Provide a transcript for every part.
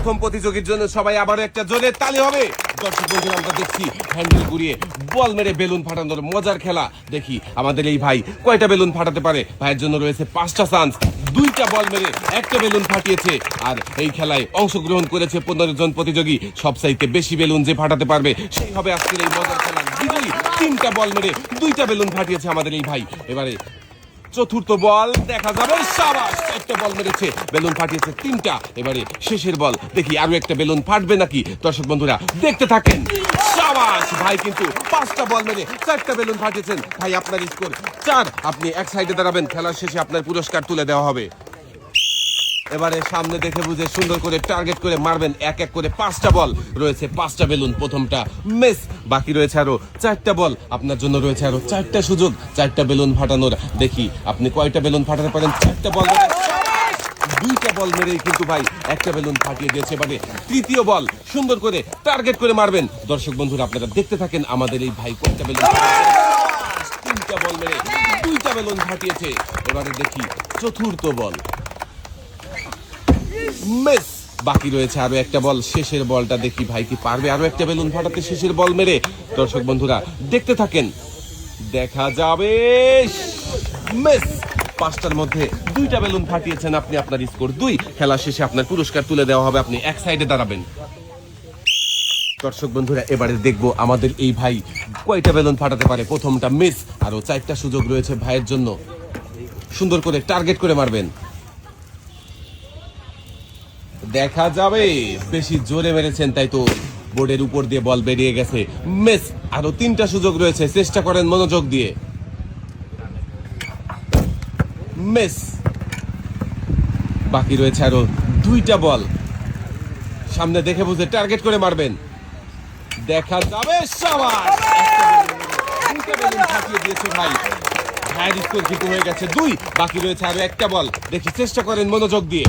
প্রথম প্রতিযোগীর জন্য সবাই আবার একটা জোরে তালি হবে। দর্শক বন্ধুরা, আমরা দেখছি হ্যান্ডেল ঘুরিয়ে বল মেরে বেলুন ফাটানোর মজার খেলা। দেখি আমাদের এই ভাই কয়টা বেলুন ফাটাতে পারে। ভাইয়ের জন্য রয়েছে 5টা চান্স। 2টা বল মেরে একটা বেলুন ফাটিয়েছে। আর এই খেলায় অংশগ্রহণ করেছে 15 জন প্রতিযোগী। সবচাইতে বেশি বেলুন যে ফাটাতে পারবে সেই হবে আজকের এই মজার খেলার বিজয়ী। 3টা বল মেরে 2টা বেলুন ফাটিয়েছে আমাদের এই ভাই। এবারে চতুর্থ বল দেখা যাবে। শাবাশ, একটা বল মেরেছে, বেলুন ফাটিয়েছে 3টা। এবারে শেষের বল, দেখি আরো একটা বেলুন ফাটবে নাকি। দর্শক বন্ধুরা দেখতে থাকেন। শাবাশ, ভাই কিন্তু 5টা বল মেরে 4টা বেলুন ফাটিয়েছেন। ভাই আপনার স্কোর 4। আপনি এক সাইডে দাঁড়াবেন, খেলার শেষে আপনার পুরস্কার তুলে দেওয়া হবে। এবারে সামনে দেখে বুঝে সুন্দর করে টার্গেট করে মারবেন। এক এক করে 5টা বল, রয়েছে 5টা বেলুন। প্রথমটা মিস, বাকি রয়েছে আরো 4টা বল। আপনার জন্য রয়েছে আরো 4টা সুযোগ 4টা বেলুন ফাটানোর। দেখি আপনি কয়টা বেলুন ফাটাতে পারেন। 4টা বল মেরে 2টা বল মেরেই কিন্তু ভাই একটা বেলুন ফাটিয়ে দিয়েছে। এবারে তৃতীয় বল, সুন্দর করে টার্গেট করে মারবেন। দর্শক বন্ধুরা আপনারা দেখতে থাকেন আমাদের এই ভাই কয়টা বেলুন। 3টা বল মেরে 2টা বেলুন ফাটিয়েছে। এবারে দেখি চতুর্থ বল মিস, বাকি রয়েছে আরো একটা বল। শেষের বলটা দেখি ভাই কি পারবে আরো একটা বেলুন ফাটাতে শেষের বল মেরে। দর্শক বন্ধুরা দেখতে থাকেন, দেখা যাবে। মিস, 5টার মধ্যে 2টা বেলুন ফাটিয়েছেন আপনি। আপনার স্কোর 2। খেলা শেষে আপনার পুরস্কার তুলে দেওয়া হবে। আপনি এক সাইডে দাঁড়াবেন। দর্শক বন্ধুরা এবারে দেখবো আমাদের এই ভাই কয়টা বেলুন ফাটাতে পারে। প্রথমটা মিস, আরো 4টা সুযোগ রয়েছে ভাইয়ের জন্য। সুন্দর করে টার্গেট করে মারবেন। দেখা যাবে, বেশি জোরে মেরেছেন তাই তো বোর্ডের উপর দিয়ে বল বেরিয়ে গেছে। মিস, আরো 3টা সুযোগ রয়েছে, চেষ্টা করেন মনোযোগ দিয়ে। মিস, বাকি রয়েছে আরো 2টা বল। সামনে দেখে বুঝে টার্গেট করে মারবেন। দেখা যাবে। শাবাশ, 2টা বেলুন ফাটিয়ে দিয়েছে ভাই। ভাইয়ের স্কোর কিন্তু হয়ে গেছে 2। বাকি রয়েছে আরো একটা বল, দেখি চেষ্টা করেন মনোযোগ দিয়ে।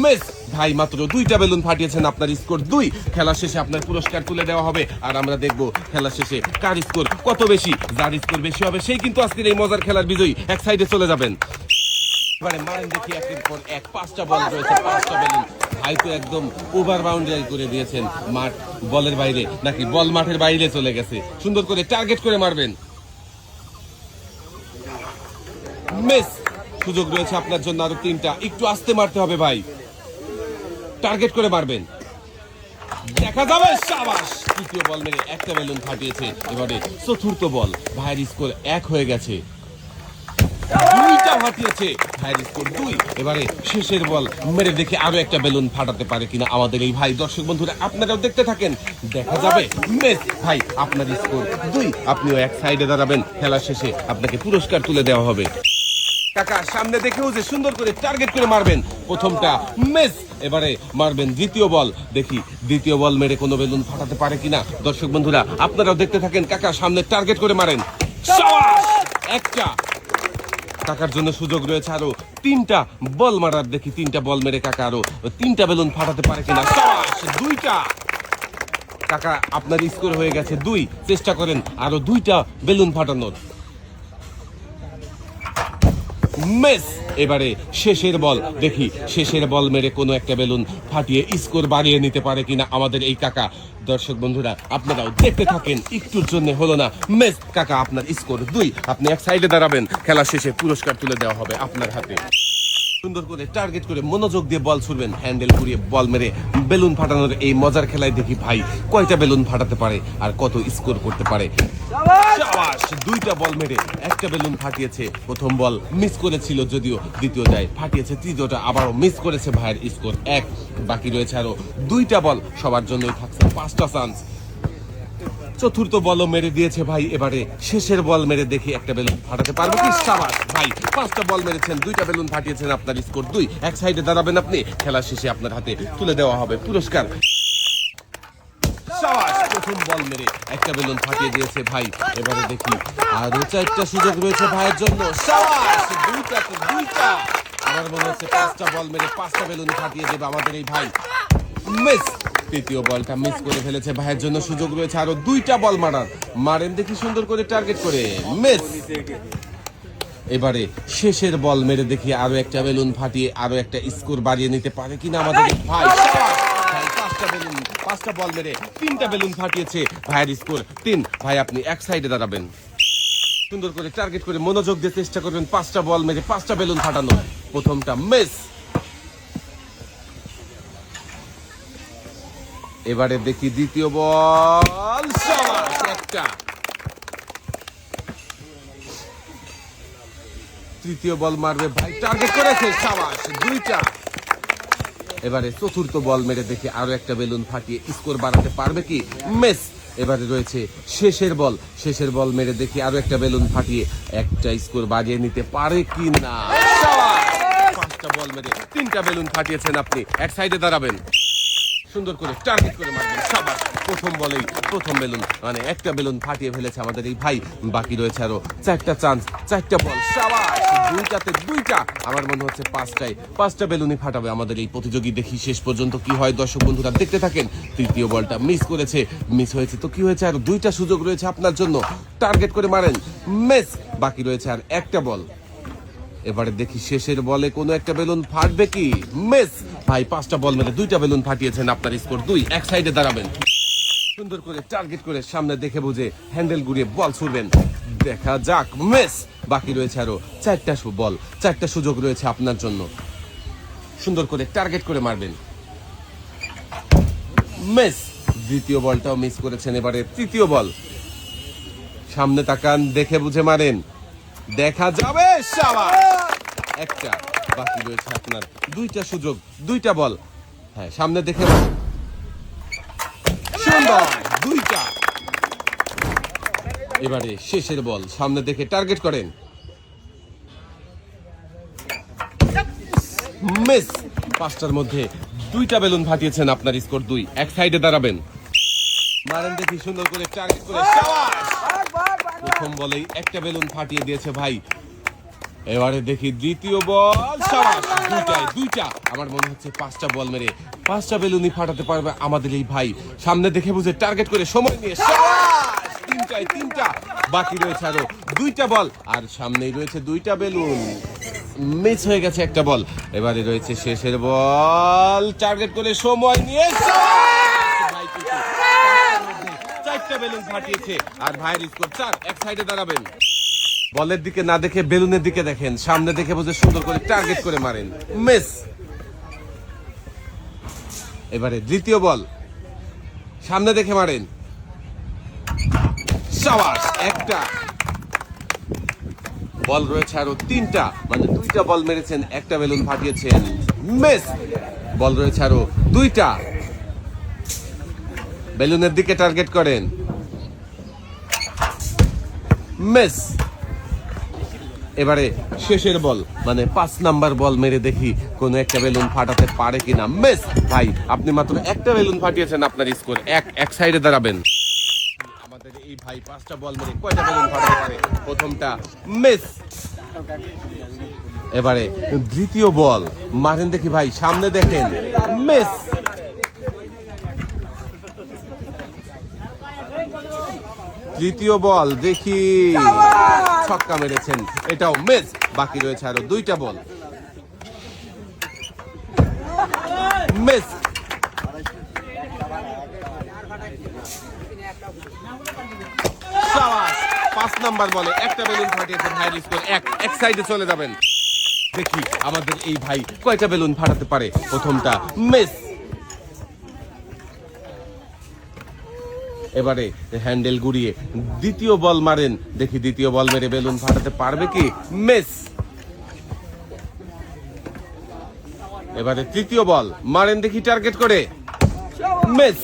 মিস, ভাই মাত্র 2টা বেলুন ফাটিয়েছেন। আপনার স্কোর 2। খেলা শেষে আপনার পুরস্কার তুলে দেওয়া হবে। আর আমরা দেখবো খেলা শেষে কার স্কোর কত বেশি। যার স্কোর বেশি হবে সেই কিন্তু আজকের এই মজার খেলার বিজয়ী। এক সাইডে চলে যাবেন। এবারে মারেন দেখি একের পর এক। 5টা বল রয়েছে, 5টা বেলুন। ভাই তো একদম ওভার বাউন্ডারি করে দিয়েছেন। মাঠ বলের বাইরে নাকি বল মাঠের বাইরে চলে গেছে। সুন্দর করে টার্গেট করে মারবেন। মিস, সুযোগ রয়েছে আপনার জন্য আরো 3টা। একটু আস্তে মারতে হবে ভাই, টার্গেট করে মারবেন। দেখা যাবে। শাবাশ, তৃতীয় বল মেরে একটা বেলুন ফাটিয়েছে। এবারে চতুর্থ বল, ভাইয়ের স্কোর 1 হয়ে গেছে। 2টা ফাটিয়েছে, ভাইয়ের স্কোর 2। এবারে শেষের বল মেরে দেখে আরো একটা বেলুন ফাটাতে পারে কিনা আমাদের এই ভাই। দর্শক বন্ধুরা আপনারাও দেখতে থাকেন, দেখা যাবে। মিস, ভাই আপনার স্কোর 2। আপনিও এক সাইডে দাঁড়াবেন। খেলা শেষে আপনাকে পুরস্কার তুলে দেওয়া হবে। কাকা সামনে দেখেও যে সুন্দর করে টার্গেট করে মারবেন। প্রথমটা মিস, এবারে মারবেন দ্বিতীয় বল। দেখি দ্বিতীয় বল মেরে কোনো বেলুন ফাটাতে পারে কিনা। দর্শক বন্ধুরা আপনারাও দেখতে থাকেন, কাকা সামনে টার্গেট করে মারেন। শাবাশ, একটা। কাকার জন্য সুযোগ রয়েছে আরো 3টা বল মারার। দেখি 3টা বল মেরে কাকা আরো 3টা বেলুন ফাটাতে পারে কিনা। শাবাশ, 2টা। কাকা আপনার স্কোর হয়ে গেছে 2। চেষ্টা করেন আরো 2টা বেলুন ফাটানোর। মিস, এবারে শেষের বল। দেখি শেষের বল মেরে কোনো একটা বেলুন ফাটিয়ে স্কোর বাড়িয়ে নিতে পারে কিনা আমাদের এই কাকা। দর্শক বন্ধুরা আপনারাও দেখতে থাকেন, একটুর জন্য হলো না। মিস, কাকা আপনার স্কোর 2। আপনি এক সাইডে দাঁড়াবেন। খেলা শেষে পুরস্কার তুলে দেওয়া হবে আপনার হাতে। সুন্দর করে টার্গেট করে মনোযোগ দিয়ে বল ছুড়বেন। হ্যান্ডেল ঘুরিয়ে বল মেরে বেলুন ফাটানোর এই মজার খেলায় দেখি ভাই কয়টা বেলুন ফাটাতে পারে আর কত স্কোর করতে পারে। শাবাশ, 2টা বল মেরে একটা বেলুন ফাটিয়েছে। প্রথম বল মিস করেছিল, যদিও দ্বিতীয় যায় ফাটিয়েছে। তৃতীয়টা আবারও মিস করেছে। ভাইয়ের স্কোর 1। বাকি রয়েছে আরো 2টা বল। সবার জন্যই থাকছে 5টা চান্স। চতুর্থ বলও মেরে দিয়েছে ভাই। এবারে শেষের বল মেরে দেখি একটা বেলুন ফাটাতে পারবো কি। শাবাশ, ভাই 5টা বল মেরেছেন, 2টা বেলুন ফাটিয়েছেন। আপনার স্কোর 2। এক সাইডে দাঁড়াবেন আপনি। খেলা শেষে আপনার হাতে তুলে দেওয়া হবে পুরস্কার। শাবাশ, প্রথম বল মেরে একটা বেলুন ফাটিয়ে দিয়েছে ভাই। এবারে দেখি আরো 4টা সুযোগ রয়েছে ভাইয়ের জন্য। শাবাশ, 2টা। আমার মনে হচ্ছে 5টা বল মেরে 5টা বেলুন ফাটিয়ে দেবে আমাদের এই ভাই। মিস, তৃতীয় বলটা মিস করে ফেলেছে। ভাইয়ের জন্য সুযোগ রয়েছে আরো 2টা বল মারার। মারেন দেখি সুন্দর করে টার্গেট করে। মিস, এবারে শেষের বল মেরে দেখি আরো একটা বেলুন ফাটিয়ে আরো একটা স্কোর বাড়িয়ে নিতে পারে কিনা আমাদের ভাই। পাঁচটা বল মেরে 3টা বেলুন ফাটিয়েছে। ভাইয়ের স্কোর 3। ভাই আপনি এক সাইডে দাঁড়াবেন, সুন্দর করে টার্গেট করে মনোযোগ দিয়ে চেষ্টা করবেন 5টা বল মেরে 5টা বেলুন ফাটানো। প্রথমটা মিস। এবারে দেখি দ্বিতীয় বল, শাবাশ, একটা। তৃতীয় বল মারবে ভাই, টার্গেট করেছে, শাবাশ, 2টা। এবারে চতুর্থ বল মেরে দেখি আরো একটা বেলুন ফাটিয়ে স্কোর বাড়াতে পারবে কি, মিস। এবারে রয়েছে শেষের বল মেরে দেখি আরো একটা বেলুন ফাটিয়ে একটা স্কোর বাজিয়ে নিতে পারে কি না। 5টা বল মেরে 3টা বেলুন ফাটিয়েছেন আপনি, এক সাইডে দাঁড়াবেন, সুন্দর করে টার্গেট করে মারবেন, শাবাশ। প্রথম বলেই প্রথম বেলুন মানে একটা বেলুন ফাটিয়ে ফেলেছে আমাদের এই ভাই। বাকি রয়েছে আরো 4টা চান্স, 4টা বল, শাবাশ, 2টাতে 2টা। আমার মনে হচ্ছে 5টা বেলুনই ফাটাবে আমাদের এই প্রতিযোগী। দেখি শেষ পর্যন্ত কি হয়, দর্শক বন্ধুরা দেখতে থাকেন। তৃতীয় বলটা মিস হয়েছে তো কি হয়েছে, আর 2টা সুযোগ রয়েছে আপনার জন্য, টার্গেট করে মারেন, মিস। বাকি রয়েছে আর একটা বল। এবারে দেখি শেষের বলে কোনো একটা বেলুন ফাটবে কি, মিস। ভাই 5টা বল মেরে 2টা বেলুন ফাটিয়েছেন, আপনার স্কোর 2। এক সাইডে দাঁড়াবেন, সুন্দর করে টার্গেট করে সামনে দেখে বুঝে হ্যান্ডেল ঘুরিয়ে বল ছুড়বেন, দেখা যাক, মিস। বাকি রয়েছে আরো 4টা বল, 4টা সুযোগ রয়েছে আপনার জন্য, সুন্দর করে টার্গেট করে মারবেন, মিস। দ্বিতীয় বলটাও মিস করেছেন। এবারে তৃতীয় বল, সামনে তাকান, দেখে বুঝে মারেন, দেখা যাবে, শাবাশ, একটা। বাকি রয়েছে আপনার 2টা সুযোগ, 2টা বল, হ্যাঁ সামনে দেখে মারেন, সুন্দর, 2টা। এবারে শেষের বল, সামনে দেখে টার্গেট করেন, মিস। 5টার মধ্যে 2টা বেলুন ফাটিয়েছেন, আপনার স্কোর 2। এক সাইডে দাঁড়াবেন, মারেন দেখি, সুন্দর করে টার্গেট করে, শাবাশ। প্রথম বলেই একটা বেলুন ফাটিয়ে দিয়েছে ভাই। এবারে দেখি দ্বিতীয় বল, শাবাশ, 2টা। আমার মনে হচ্ছে 5টা বল মেরে 5টা বেলুনই ফাটাতে পারবে আমাদের এই ভাই। সামনে দেখে বুঝে টার্গেট করে সময় নিয়ে, শাবাশ, 3টা। বাকি রয়েছে আরো 2টা বল, আর সামনেই রয়েছে 2টা বেলুন, মিস হয়ে গেছে একটা বল। এবারে রয়েছে শেষের বল, টার্গেট করে সময় নিয়ে, ভাই 4টা বেলুন ফাটিয়েছে, আর ভাইয়ের স্কোর 4। এক সাইডে দাঁড়াবেন, বলের দিকে না দেখে বেলুনের দিকে দেখেন, সামনে দেখে বুঝে সুন্দর করে টার্গেট করে মারেন, মিস। এবারে দ্বিতীয় বল, সামনে দেখে মারেন, শাবাশ, একটা। বল রয়েছে আরো 3টা, মানে 2টা বল মেরেছেন, একটা বেলুন ফাটিয়েছেন, মিস। বল রয়েছে আরো 2টা, বেলুনের দিকে টার্গেট করেন, মিস। এবারে শেষের বল মানে 5 নাম্বার বল মেরে দেখি কোনো একটা বেলুন ফাটাতে পারে কিনা, মিস। ভাই আপনি মাত্র একটা বেলুন ফাটিয়েছেন, আপনার স্কোর 1। এক সাইডে দাঁড়াবেন, আমাদের এই ভাই 5টা বল মেরে কয়টা বেলুন ফাটাতে পারে, প্রথমটা মিস। এবারে দ্বিতীয় বল মারেন দেখি ভাই, সামনে দেখেন, মিস। তৃতীয় বল দেখি, ছক্কা মেরেছেন, এটাও মিস। বাকি রয়েছে আরো 2টা বল, মিস। শাবাশ, 5 নাম্বার বলে একটা বেলুন ফাটিয়েছেন, ভাইয়ের স্কোর 1। এক সাইডে চলে যাবেন, দেখি আমাদের এই ভাই কয়টা বেলুন ফাটাতে পারে, প্রথমটা মিস। এবারে হ্যান্ডেল ঘুরিয়ে দ্বিতীয় বল মারেন, দেখি দ্বিতীয় বল মেরে বেলুন ফাটাতে পারবে কি, মিস। এবারে তৃতীয় বল মারেন দেখি টার্গেট করে, মিস।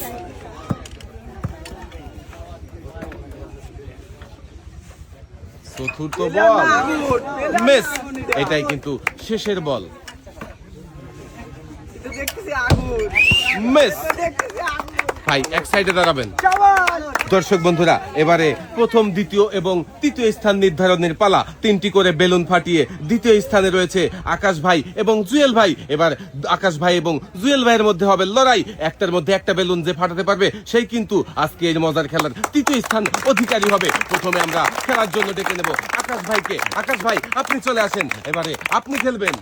চতুর্থ বল, মিস। এটাই কিন্তু শেষের বল, মিস। ভাই এক সাইডে দাঁড়াবেন, দর্শক বন্ধুরা। এবারে প্রথম, দ্বিতীয় এবং তৃতীয় স্থান নির্ধারণের পালা। 3টি করে বেলুন ফাটিয়ে দ্বিতীয় স্থানে রয়েছে আকাশ ভাই এবং জুয়েল ভাই। এবার আকাশ ভাই এবং জুয়েল ভাইয়ের মধ্যে হবে লড়াই, একটার মধ্যে একটা বেলুন যে ফাটাতে পারবে সেই কিন্তু আজকে এই মজার খেলার তৃতীয় স্থান অধিকারী হবে। প্রথমে আমরা খেলার জন্য ডেকে নেব আকাশ ভাইকে। আকাশ ভাই আপনি চলে আসেন, এবারে আপনি খেলবেন।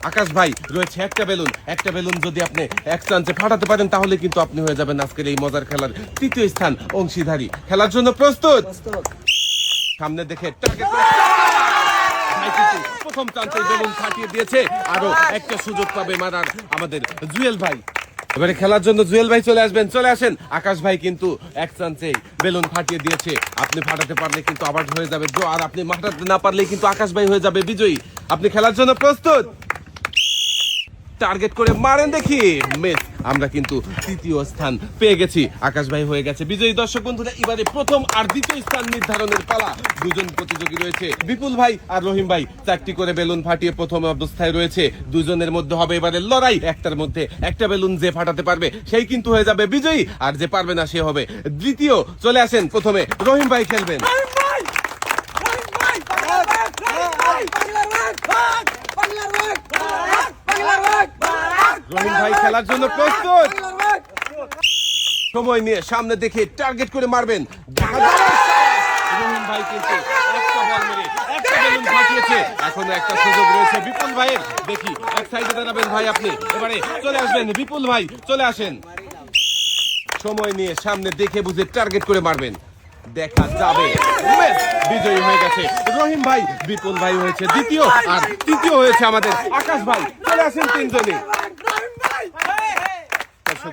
আকাশ ভাই রয়েছে একটা বেলুন যদি আপনি এক চান্সে ফাটাতে পারেন তাহলে কিন্তু আপনি হয়ে যাবেন আজকের এই মজার খেলার তৃতীয় স্থান অংশীদারী। খেলার জন্য প্রস্তুত? সামনে দেখে টার্গেট করে ভাই কিন্তু প্রথম চান্সে বেলুন ফাটিয়ে দিয়েছে। আরো একটা সুযোগ পাবে মারার আমাদের জুয়েল ভাই। এবারে খেলার জন্য জুয়েল ভাই চলে আসেন। আকাশ ভাই কিন্তু এক চান্সে বেলুন ফাটিয়ে দিয়েছে। আপনি ফাটাতে পারলে কিন্তু আবার হয়ে যাবে ড্র, আর আপনি ফাটাতে না পারলে কিন্তু আকাশ ভাই হয়ে যাবে বিজয়ী। আপনি খেলার জন্য প্রস্তুত? টার্গেট করে মারেন দেখি, মিস। আমরা কিন্তু তৃতীয় স্থান পেয়ে গেছি, আকাশ ভাই হয়ে গেছে বিজয়ী। দর্শক বন্ধুরা, এবারে প্রথম আর দ্বিতীয় স্থান নির্ধারণের পালা। দুজন প্রতিযোগী রয়েছে, বিপুল ভাই আর রহিম ভাই। 4টি করে বেলুন ফাটিয়ে প্রথম অবস্থায় রয়েছে। দুজনের মধ্যে হবে এবারে লড়াই। একটার মধ্যে একটা বেলুন যে ফাটাতে পারবে সেই কিন্তু হয়ে যাবে বিজয়ী, আর যে পারবে না সে হবে দ্বিতীয়। চলে আসেন, প্রথমে রহিম ভাই খেলবেন। রহিম ভাই খেলার জন্য প্রস্তুত? সময় নিয়ে সামনে দেখে টার্গেট করে মারবেন। রহিম ভাই কিন্তু একটা বল মেরে একটা বেলুন ফাটিয়েছে। এখনো একটা সুযোগ রয়েছে বিপুল ভাইয়ের। দেখি এক সাইডে দাঁড়াবেন ভাই আপনি। এবারে চলে আসবেন বিপুল ভাই, চলে আসেন। সময় নিয়ে সামনে দেখে বুঝে টার্গেট করে মারবেন। দেখা যাবে, বিজয়ী হয়ে গেছে রহিম ভাই। বিপুল ভাই হয়েছে দ্বিতীয়, আর তৃতীয় হয়েছে আমাদের আকাশ ভাই। চলে আসেন তিনজনে।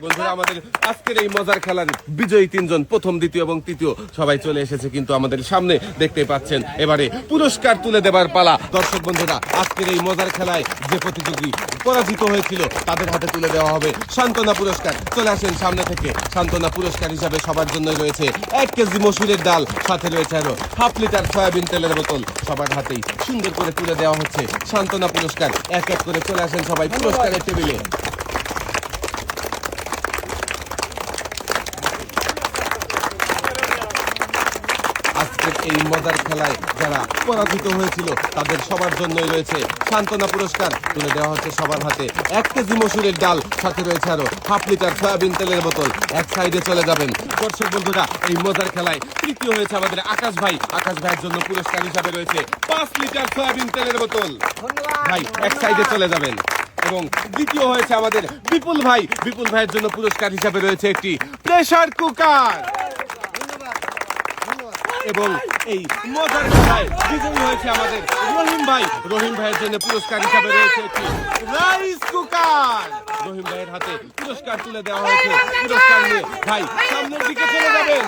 বন্ধুরা, আমাদের আজকের এই মজার খেলার বিজয়ী তিনজন, প্রথম, দ্বিতীয় এবং তৃতীয়, সবাই চলে এসেছে কিন্তু আমাদের সামনে, দেখতে পাচ্ছেন। এবারে পুরস্কার তুলে দেবার পালা। দর্শক বন্ধুরা, আজকের এই মজার খেলায় যে প্রতিযোগী পরাজিত হয়েছিল তাদের হাতে তুলে দেওয়া হবে সান্ত্বনা পুরস্কার। চলে আসেন সামনে থেকে। সান্ত্বনা পুরস্কার হিসাবে সবার জন্য রয়েছে 1 কেজি মসুরের ডাল, সাথে রয়েছে আরো 1/2 লিটার সয়াবিন তেলের বোতল। সবার হাতেই সুন্দর করে তুলে দেওয়া হচ্ছে সান্ত্বনা পুরস্কার। এক এক করে চলে আসেন সবাই পুরস্কারের টেবিলে। এই মজার খেলায় যারা পরাজিত হয়েছিল তাদের সবার জন্যই রয়েছে সান্ত্বনা পুরস্কার। তুলে দেওয়া হচ্ছে সবার হাতে 1 কেজি মসুরের ডাল, সাথে রয়েছে আরো 1/2 লিটার সয়াবিন তেলের বোতল। এক সাইডে চলে যাবেন। দর্শক বন্ধুরা, এই মজার খেলায় তৃতীয় হয়েছে আমাদের আকাশ ভাই। আকাশ ভাইয়ের জন্য পুরস্কার হিসাবে রয়েছে 5 লিটার সয়াবিন তেলের বোতল। ভাই এক সাইডে চলে যাবেন। এবং দ্বিতীয় হয়েছে আমাদের বিপুল ভাই। বিপুল ভাইয়ের জন্য পুরস্কার হিসাবে রয়েছে একটি প্রেসার কুকার। এবং এই মজার খেলায় বিজয়ী হয়েছে আমাদের রহিম ভাই। রহিম ভাইয়ের জন্য পুরস্কার হিসাবে রয়েছে একটি রাইস কুকার। রহিম ভাইয়ের হাতে পুরস্কার তুলে দেওয়া হয়েছে। পুরস্কার নিয়ে ভাই সামনের দিকে চলে যাবেন।